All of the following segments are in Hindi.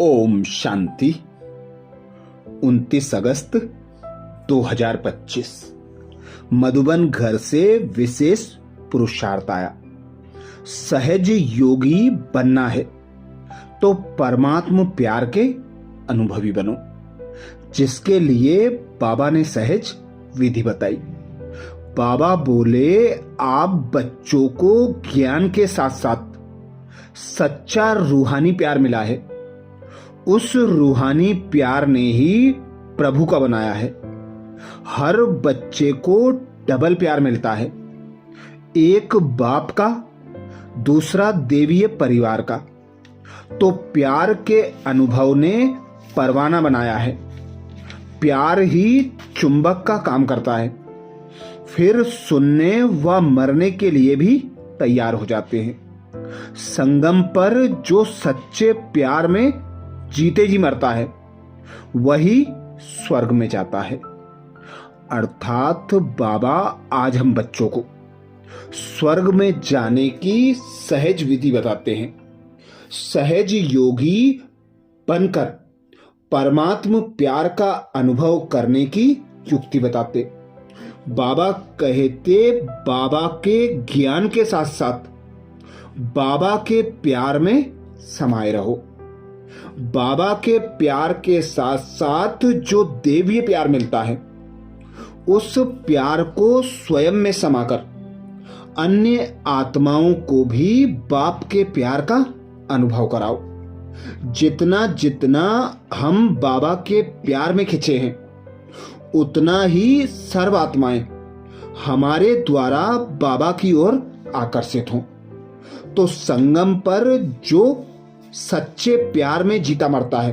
ओम शांति। 29 अगस्त 2025 मधुबन घर से विशेष पुरुषार्थ आया। सहज योगी बनना है तो परमात्म प्यार के अनुभवी बनो, जिसके लिए बाबा ने सहज विधि बताई। बाबा बोले, आप बच्चों को ज्ञान के साथ साथ सच्चा रूहानी प्यार मिला है। उस रूहानी प्यार ने ही प्रभु का बनाया है। हर बच्चे को डबल प्यार मिलता है, एक बाप का, दूसरा देवीय परिवार का। तो प्यार के अनुभव ने परवाना बनाया है। प्यार ही चुंबक का काम करता है, फिर सुनने व मरने के लिए भी तैयार हो जाते हैं। संगम पर जो सच्चे प्यार में जीते जी मरता है, वही स्वर्ग में जाता है। अर्थात बाबा आज हम बच्चों को स्वर्ग में जाने की सहज विधि बताते हैं। सहज योगी बनकर परमात्म प्यार का अनुभव करने की युक्ति बताते। बाबा कहते, बाबा के ज्ञान के साथ साथ बाबा के प्यार में समाये रहो। बाबा के प्यार के साथ साथ जो देवीय प्यार मिलता है, उस प्यार को स्वयं में समाकर अन्य आत्माओं को भी बाप के प्यार का अनुभव कराओ। जितना जितना हम बाबा के प्यार में खिंचे हैं, उतना ही सर्व आत्माएं हमारे द्वारा बाबा की ओर आकर्षित हों। तो संगम पर जो सच्चे प्यार में जीता मरता है,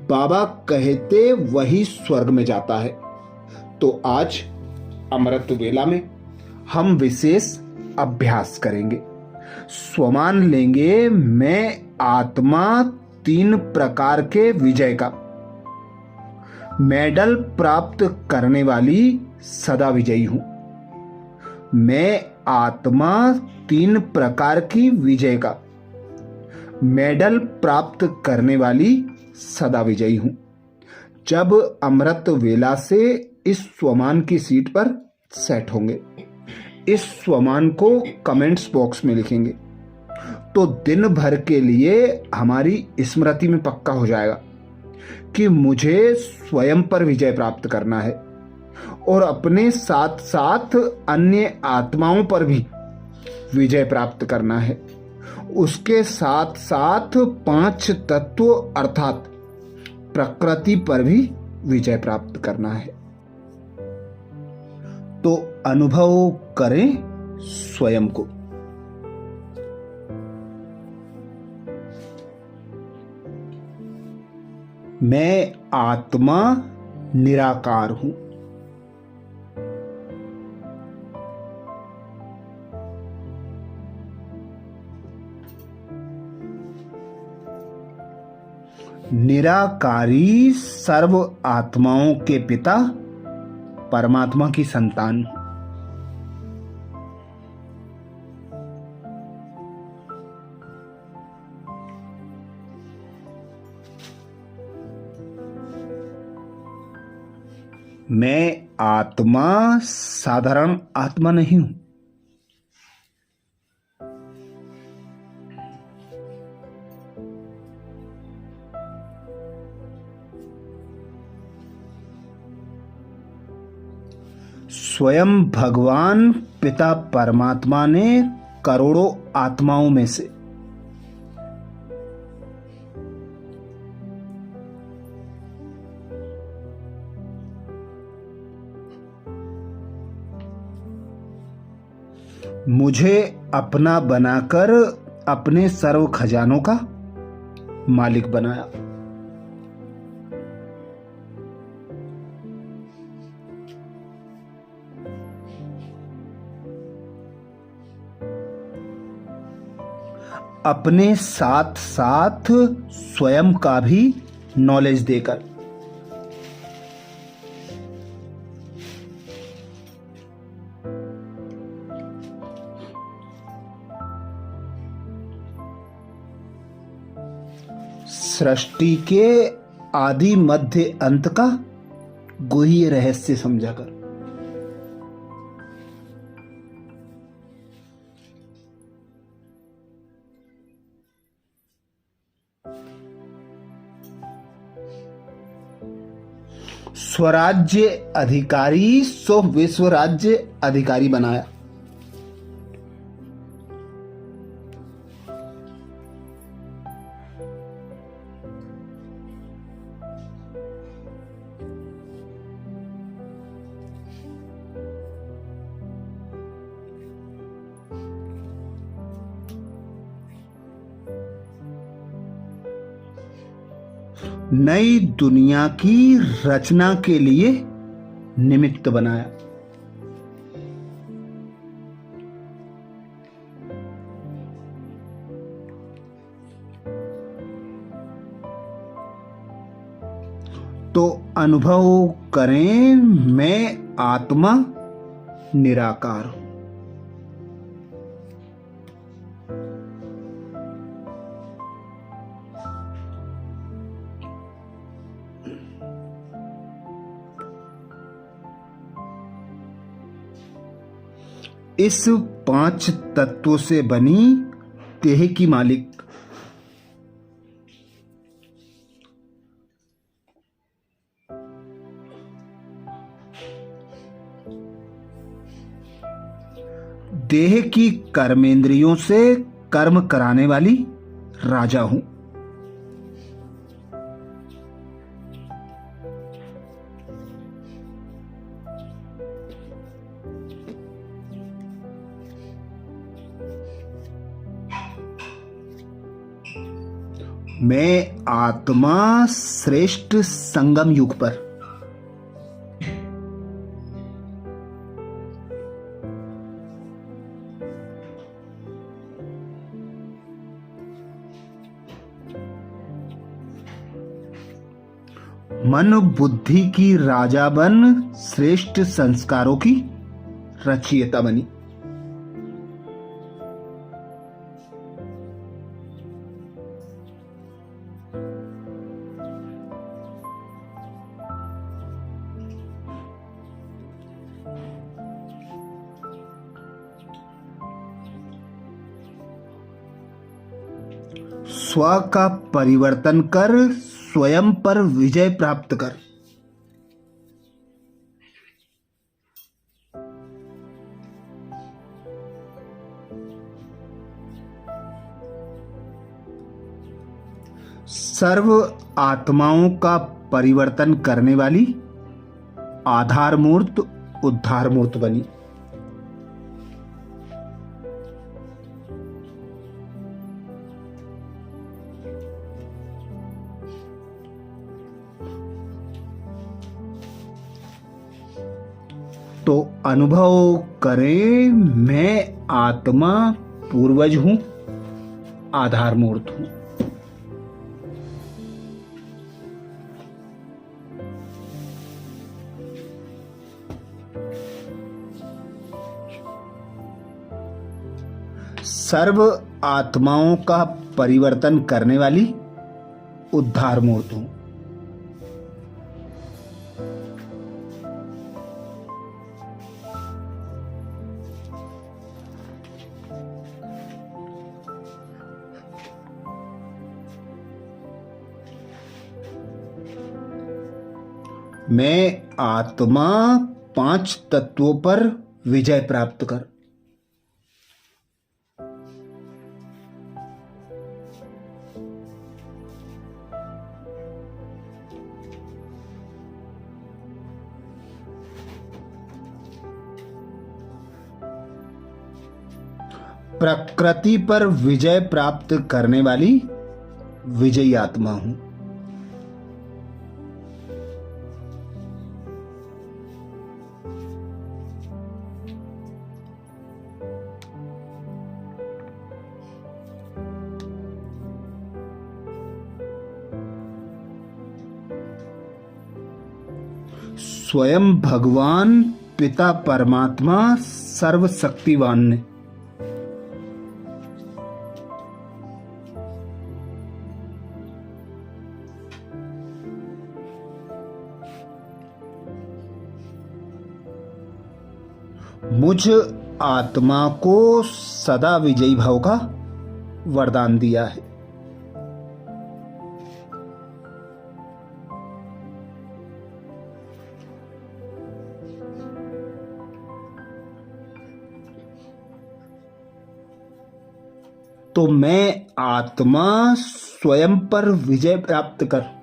बाबा कहते वही स्वर्ग में जाता है। तो आज अमृत वेला में हम विशेष अभ्यास करेंगे। स्वमान लेंगे, मैं आत्मा 3 प्रकार के विजय का, मेडल प्राप्त करने वाली सदा विजयी हूं। मैं आत्मा 3 प्रकार की विजय का, मेडल प्राप्त करने वाली सदा विजयी हूं। जब अमृत वेला से इस स्वमान की सीट पर सेट होंगे, इस स्वमान को कमेंट्स बॉक्स में लिखेंगे, तो दिन भर के लिए हमारी स्मृति में पक्का हो जाएगा कि मुझे स्वयं पर विजय प्राप्त करना है और अपने साथ साथ अन्य आत्माओं पर भी विजय प्राप्त करना है। उसके साथ साथ 5 तत्व अर्थात प्रकृति पर भी विजय प्राप्त करना है। तो अनुभव करें स्वयं को। मैं आत्मा निराकार हूं। निराकारी सर्व आत्माओं के पिता परमात्मा की संतान हूं। मैं आत्मा साधारण आत्मा नहीं हूं। स्वयं भगवान पिता परमात्मा ने करोड़ों आत्माओं में से मुझे अपना बनाकर अपने सर्व खजानों का मालिक बनाया। अपने साथ साथ स्वयं का भी नॉलेज देकर सृष्टि के आदि मध्य अंत का गुह्य रहस्य समझा कर। स्वराज्य अधिकारी सो विश्व राज्य अधिकारी बनाया। नई दुनिया की रचना के लिए निमित्त बनाया। तो अनुभव करें, मैं आत्मा निराकार हूं। इस 5 तत्वों से बनी देह की मालिक देह की कर्मेंद्रियों से कर्म कराने वाली राजा हूं। मैं आत्मा श्रेष्ठ संगम युग पर मन बुद्धि की राजा बन श्रेष्ठ संस्कारों की रचयिता बनी। स्व का परिवर्तन कर स्वयं पर विजय प्राप्त कर। सर्व आत्माओं का परिवर्तन करने वाली आधार मूर्त उद्धार मूर्त बनी। तो अनुभव करें, मैं आत्मा पूर्वज हूं, आधार मूर्त हूं। सर्व आत्माओं का परिवर्तन करने वाली उद्धार मूर्त हूं। मैं आत्मा 5 तत्वों पर विजय प्राप्त कर। प्रकृति पर विजय प्राप्त करने वाली विजयी आत्मा हूं। स्वयं भगवान पिता परमात्मा सर्वशक्तिवान ने मुझ आत्मा को सदा विजयी भाव का वरदान दिया है। तो मैं आत्मा स्वयं पर विजय प्राप्त कर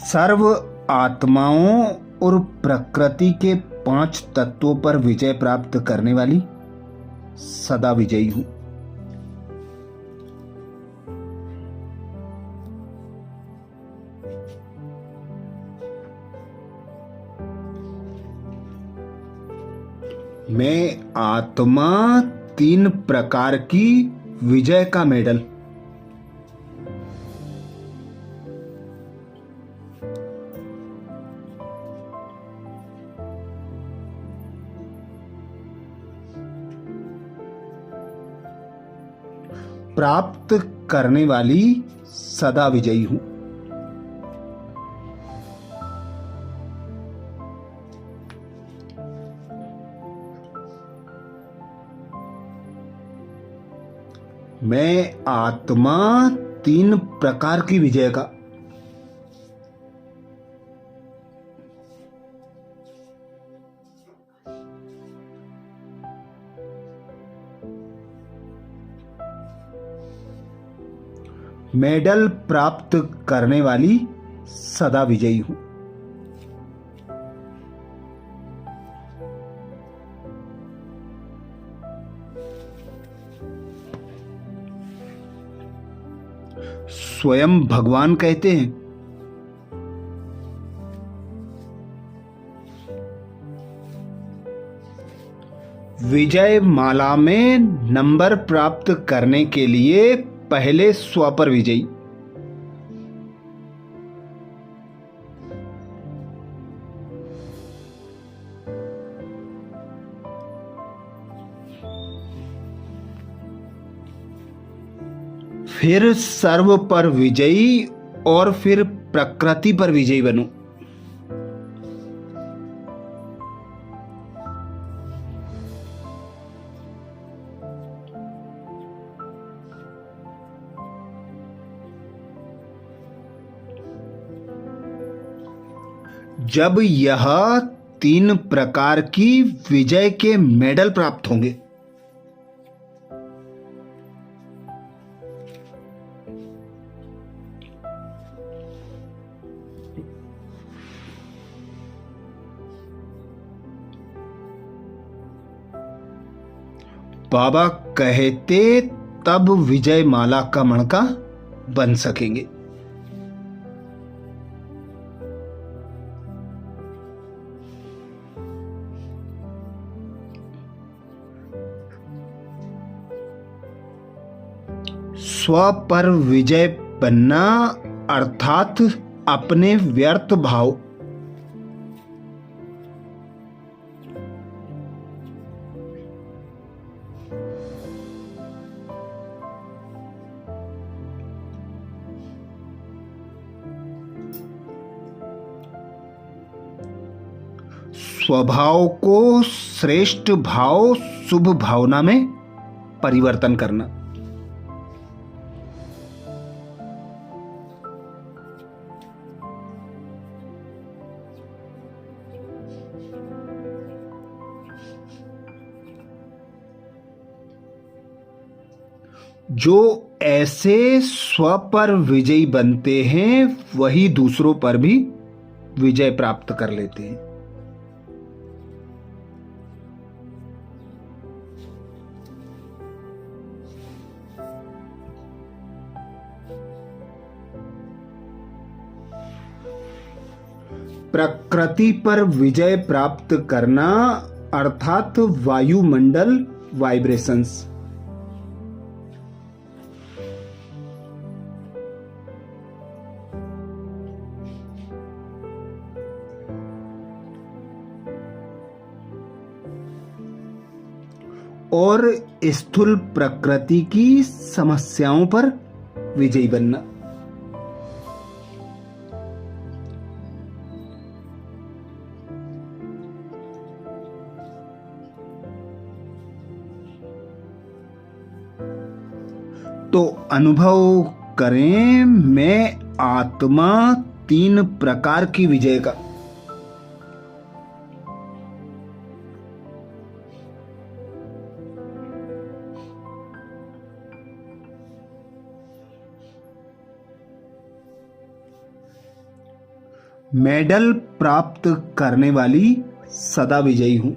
सर्व आत्माओं और प्रकृति के 5 तत्वों पर विजय प्राप्त करने वाली सदा विजयी हूं। मैं आत्मा 3 प्रकार की विजय का मेडल प्राप्त करने वाली सदा विजयी हूं। मैं आत्मा 3 प्रकार की विजय का मेडल प्राप्त करने वाली सदा विजयी हूं। स्वयं भगवान कहते हैं, विजय माला में नंबर प्राप्त करने के लिए पहले स्व पर विजयी, फिर सर्व पर विजयी और फिर प्रकृति पर विजयी बनूं। जब यह 3 प्रकार की विजय के मेडल प्राप्त होंगे, बाबा कहते तब विजय माला का मणका बन सकेंगे। स्व पर विजय बनना अर्थात अपने व्यर्थ भाव स्वभाव को श्रेष्ठ भाव शुभ भावना में परिवर्तन करना। जो ऐसे स्व पर विजयी बनते हैं वही दूसरों पर भी विजय प्राप्त कर लेते हैं। प्रकृति पर विजय प्राप्त करना अर्थात वायुमंडल वाइब्रेशंस। और स्थूल प्रकृति की समस्याओं पर विजयी बनना। तो अनुभव करें मैं आत्मा 3 प्रकार की विजय का। मेडल प्राप्त करने वाली सदा विजयी हूं।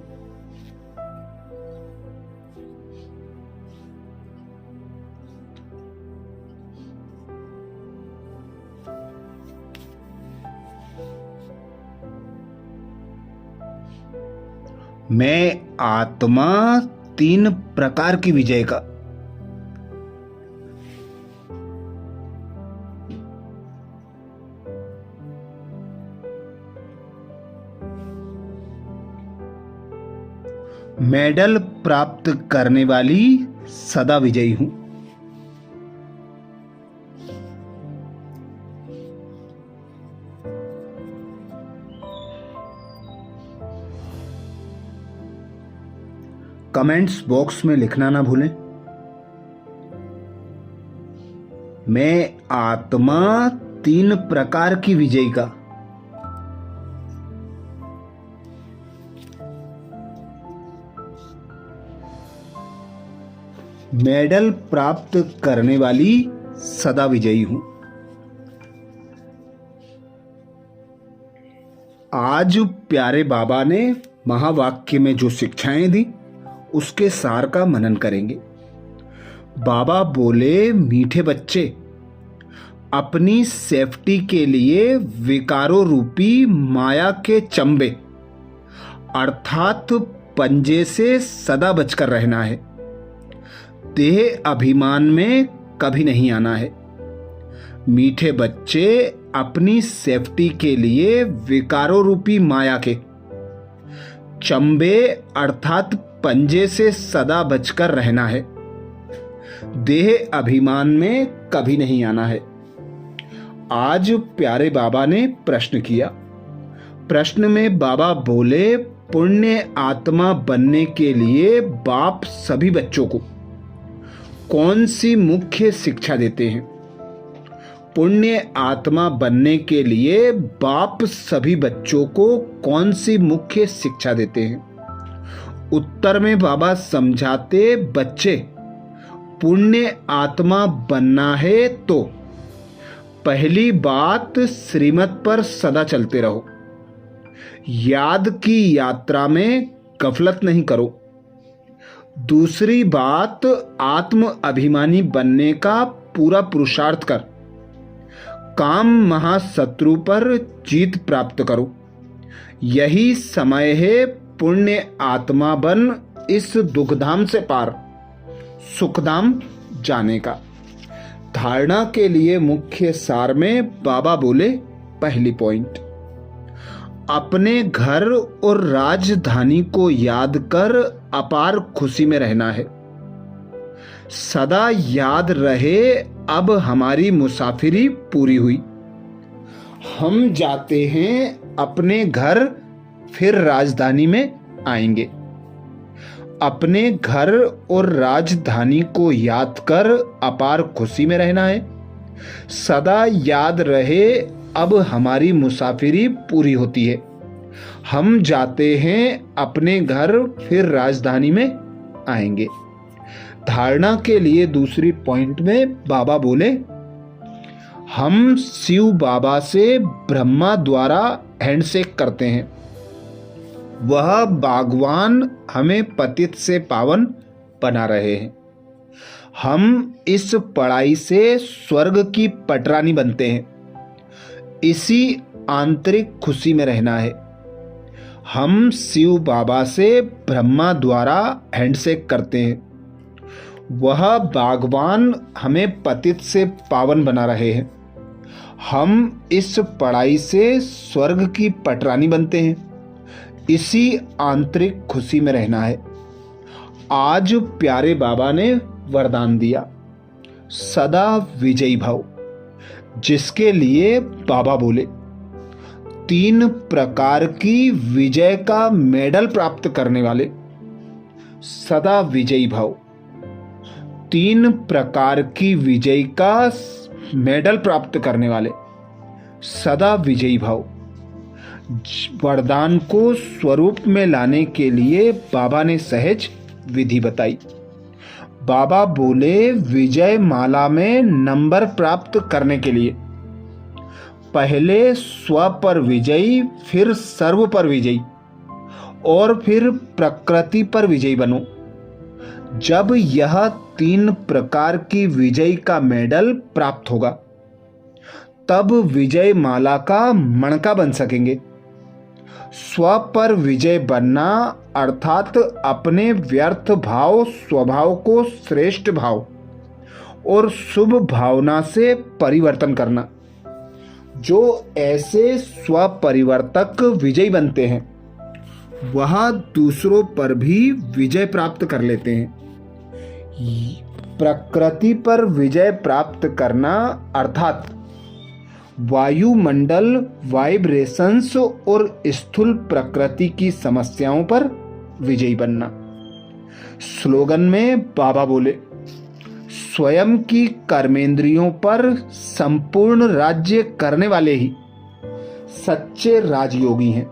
मैं आत्मा 3 प्रकार की विजय का। मेडल प्राप्त करने वाली सदा विजयी हूं। कमेंट्स बॉक्स में लिखना ना भूलें। मैं आत्मा 3 प्रकार की विजयी का। मेडल प्राप्त करने वाली सदा विजयी हूं। आज प्यारे बाबा ने महावाक्य में जो शिक्षाएं दी उसके सार का मनन करेंगे। बाबा बोले, मीठे बच्चे, अपनी सेफ्टी के लिए विकारों रूपी माया के चंबे अर्थात पंजे से सदा बचकर रहना है। देह अभिमान में कभी नहीं आना है। मीठे बच्चे, अपनी सेफ्टी के लिए विकारों रूपी माया के चंबे अर्थात पंजे से सदा बचकर रहना है। देह अभिमान में कभी नहीं आना है। आज प्यारे बाबा ने प्रश्न किया। प्रश्न में बाबा बोले, पुण्य आत्मा बनने के लिए बाप सभी बच्चों को कौन सी मुख्य शिक्षा देते हैं? पुण्य आत्मा बनने के लिए बाप सभी बच्चों को कौन सी मुख्य शिक्षा देते हैं? उत्तर में बाबा समझाते, बच्चे, पुण्य आत्मा बनना है तो पहली बात श्रीमत पर सदा चलते रहो। याद की यात्रा में गफलत नहीं करो। दूसरी बात, आत्म अभिमानी बनने का पूरा पुरुषार्थ कर काम महाशत्रु पर जीत प्राप्त करो। यही समय है पुण्य आत्मा बन इस दुखधाम से पार सुखधाम जाने का। धारणा के लिए मुख्य सार में बाबा बोले, पहली पॉइंट, अपने घर और राजधानी को याद कर अपार खुशी में रहना है। सदा याद रहे, अब हमारी मुसाफिरी पूरी हुई। हम जाते हैं अपने घर, फिर राजधानी में आएंगे। अपने घर और राजधानी को याद कर अपार खुशी में रहना है। सदा याद रहे, अब हमारी मुसाफिरी पूरी होती है। हम जाते हैं अपने घर, फिर राजधानी में आएंगे। धारणा के लिए दूसरी पॉइंट में बाबा बोले, हम शिव बाबा से ब्रह्मा द्वारा हैंडशेक करते हैं। वह बागवान हमें पतित से पावन बना रहे हैं। हम इस पढ़ाई से स्वर्ग की पटरानी बनते हैं। इसी आंतरिक खुशी में रहना है। हम शिव बाबा से ब्रह्मा द्वारा हैंडशेक करते हैं। वह बागवान हमें पतित से पावन बना रहे हैं। हम इस पढ़ाई से स्वर्ग की पटरानी बनते हैं। इसी आंतरिक खुशी में रहना है। आज प्यारे बाबा ने वरदान दिया, सदा विजयी भव, जिसके लिए बाबा बोले 3 प्रकार की विजय का मेडल प्राप्त करने वाले सदा विजयी भव। 3 प्रकार की विजय का मेडल प्राप्त करने वाले सदा विजयी भव। वरदान को स्वरूप में लाने के लिए बाबा ने सहज विधि बताई। बाबा बोले विजय माला में नंबर प्राप्त करने के लिए पहले स्व पर विजयी, फिर सर्व पर विजयी और फिर प्रकृति पर विजयी बनो। जब यह 3 प्रकार की विजय का मेडल प्राप्त होगा तब विजय माला का मणका बन सकेंगे। स्व पर विजय बनना अर्थात अपने व्यर्थ भाव स्वभाव को श्रेष्ठ भाव और शुभ भावना से परिवर्तन करना। जो ऐसे स्व परिवर्तक विजयी बनते हैं वह दूसरों पर भी विजय प्राप्त कर लेते हैं। प्रकृति पर विजय प्राप्त करना अर्थात वायुमंडल वाइब्रेशंस और स्थूल प्रकृति की समस्याओं पर विजयी बनना। स्लोगन में बाबा बोले स्वयं की कर्मेंद्रियों पर संपूर्ण राज्य करने वाले ही सच्चे राजयोगी हैं।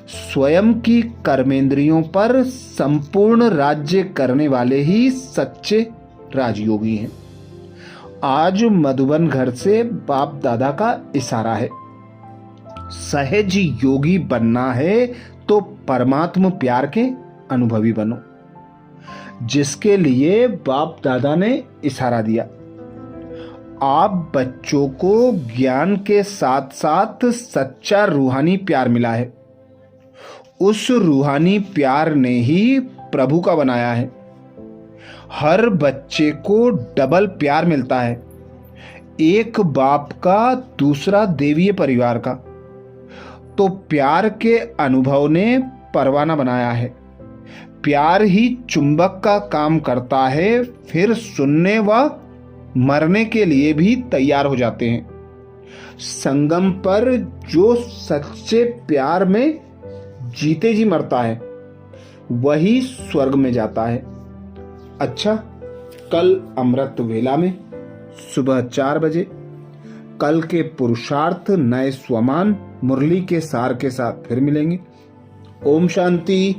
स्वयं की कर्मेंद्रियों पर संपूर्ण राज्य करने वाले ही सच्चे राजयोगी हैं। आज मधुबन घर से बाप दादा का इशारा है, सहज योगी बनना है तो परमात्मा प्यार के अनुभवी बनो, जिसके लिए बाप दादा ने इशारा दिया। आप बच्चों को ज्ञान के साथ साथ सच्चा रूहानी प्यार मिला है। उस रूहानी प्यार ने ही प्रभु का बनाया है। हर बच्चे को डबल प्यार मिलता है, एक बाप का दूसरा देवीय परिवार का। तो प्यार के अनुभव ने परवाना बनाया है। प्यार ही चुंबक का काम करता है, फिर सुनने व मरने के लिए भी तैयार हो जाते हैं। संगम पर जो सच्चे प्यार में जीते जी मरता है वही स्वर्ग में जाता है। अच्छा, कल अमृत वेला में सुबह 4 बजे कल के पुरुषार्थ नए स्वमान मुरली के सार के साथ फिर मिलेंगे। ओम शांति।